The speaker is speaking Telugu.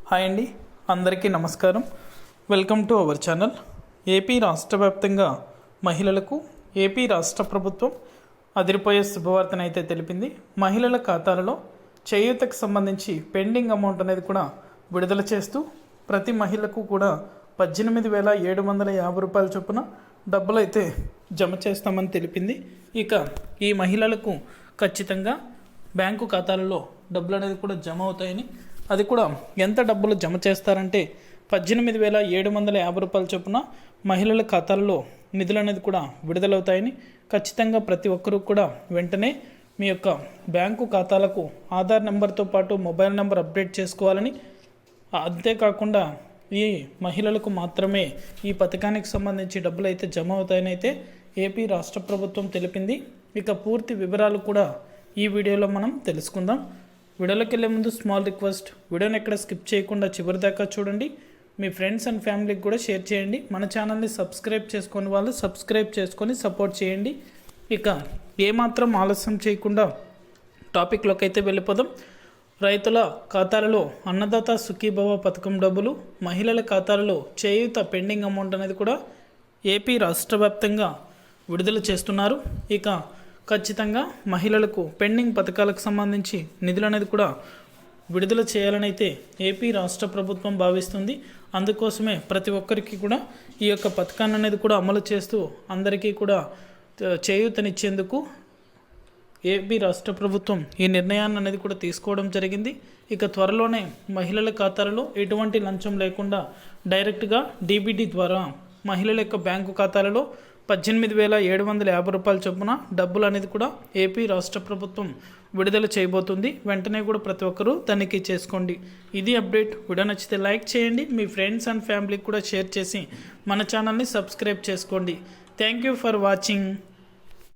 హాయ్ అండి, అందరికీ నమస్కారం. Welcome to our channel. AP రాష్ట్ర వ్యాప్తంగా మహిళలకు ఏపీ రాష్ట్ర ప్రభుత్వం అదిరిపోయే శుభవార్తనైతే తెలిపింది. మహిళల ఖాతాలలో చేయూతకు సంబంధించి పెండింగ్ అమౌంట్ అనేది కూడా విడుదల చేస్తూ ప్రతి మహిళకు కూడా 18,750 రూపాయల చొప్పున డబ్బులు అయితే జమ చేస్తామని తెలిపింది. ఇక ఈ మహిళలకు ఖచ్చితంగా బ్యాంకు ఖాతాలలో డబ్బులు అనేది కూడా జమ అవుతాయని, అది కూడా ఎంత డబ్బులు జమ చేస్తారంటే 18,750 రూపాయల చొప్పున మహిళల ఖాతాల్లో నిధులు అనేది కూడా విడుదలవుతాయని, ఖచ్చితంగా ప్రతి ఒక్కరూ కూడా వెంటనే మీ యొక్క బ్యాంకు ఖాతాలకు ఆధార్ నెంబర్తో పాటు మొబైల్ నెంబర్ అప్డేట్ చేసుకోవాలని, అంతేకాకుండా ఈ మహిళలకు మాత్రమే ఈ పథకానికి సంబంధించి డబ్బులు అయితే జమ అవుతాయని అయితే ఏపీ రాష్ట్ర ప్రభుత్వం తెలిపింది. ఇక పూర్తి వివరాలు కూడా ఈ వీడియోలో మనం తెలుసుకుందాం. వీడియోలోకి వెళ్ళే ముందు స్మాల్ రిక్వెస్ట్, వీడియోని ఎక్కడ స్కిప్ చేయకుండా చివరి దాకా చూడండి. మీ ఫ్రెండ్స్ అండ్ ఫ్యామిలీకి కూడా షేర్ చేయండి. మన ఛానల్ని సబ్స్క్రైబ్ చేసుకొని వాళ్ళు సబ్స్క్రైబ్ చేసుకొని సపోర్ట్ చేయండి. ఇక ఏమాత్రం ఆలస్యం చేయకుండా టాపిక్లోకి అయితే వెళ్ళిపోదాం. రైతుల ఖాతాలలో అన్నదాత సుఖీభవ పథకం డబ్బులు, మహిళల ఖాతాలలో చేయూత పెండింగ్ అమౌంట్ అనేది కూడా ఏపీ రాష్ట్ర వ్యాప్తంగా విడుదల చేస్తున్నారు. ఇక ఖచ్చితంగా మహిళలకు పెండింగ్ పథకాలకు సంబంధించి నిధులు అనేది కూడా విడుదల చేయాలని అయితే ఏపీ రాష్ట్ర ప్రభుత్వం భావిస్తుంది. అందుకోసమే ప్రతి ఒక్కరికి కూడా ఈ యొక్క పథకాన్ని అనేది కూడా అమలు చేస్తూ అందరికీ కూడా చేయూతనిచ్చేందుకు ఏపీ రాష్ట్ర ప్రభుత్వం ఈ నిర్ణయాన్ని అనేది కూడా తీసుకోవడం జరిగింది. ఇక త్వరలోనే మహిళల ఖాతాలలో ఎటువంటి లంచం లేకుండా డైరెక్ట్గా డీబీటీ ద్వారా మహిళల యొక్క బ్యాంకు ఖాతాలలో 18,750 రూపాయల చొప్పున డబ్బులు అనేది కూడా ఏపీ రాష్ట్ర ప్రభుత్వం విడుదల చేయబోతుంది. వెంటనే కూడా ప్రతి ఒక్కరూ తనిఖీ చేసుకోండి. ఇది అప్డేట్. వీడియో నచ్చితే లైక్ చేయండి, మీ ఫ్రెండ్స్ అండ్ ఫ్యామిలీకి కూడా షేర్ చేసి మన ఛానల్ని సబ్స్క్రైబ్ చేసుకోండి. Thank you for watching.